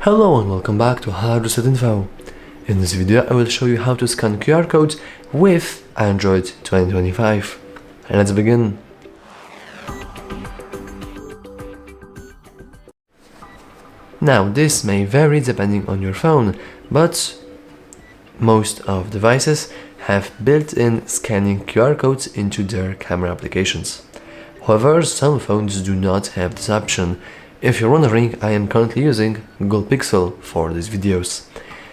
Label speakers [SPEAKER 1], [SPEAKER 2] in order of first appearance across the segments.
[SPEAKER 1] Hello and welcome back to HardReset.Info. In this video I will show you how to scan QR codes with Android 2025. And let's begin. Now this may vary depending on your phone, but most of devices have built-in scanning QR codes into their camera applications. However, some phones do not have this option. If you're wondering, I am currently using Google Pixel for these videos.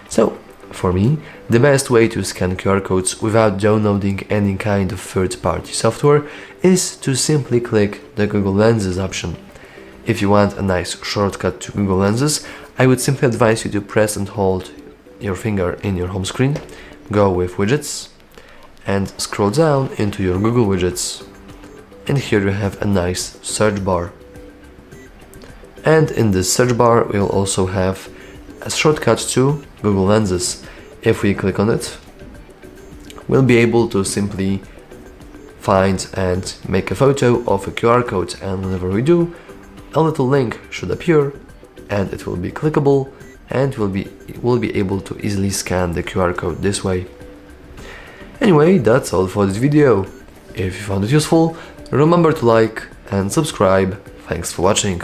[SPEAKER 1] So, for me, the best way to scan QR codes without downloading any kind of third-party software is to simply click the Google Lenses option. If you want a nice shortcut to Google Lenses, I would simply advise you to press and hold your finger in your home screen, go with Widgets, and scroll down into your Google Widgets. And here you have a nice search bar. And in this search bar we'll also have a shortcut to Google Lenses. If we click on it, we'll be able to simply find and make a photo of a QR code, and whenever we do, a little link should appear and it will be clickable, and we'll be able to easily scan the QR code this way. Anyway, that's all for this video. If you found it useful, remember to like and subscribe. Thanks for watching.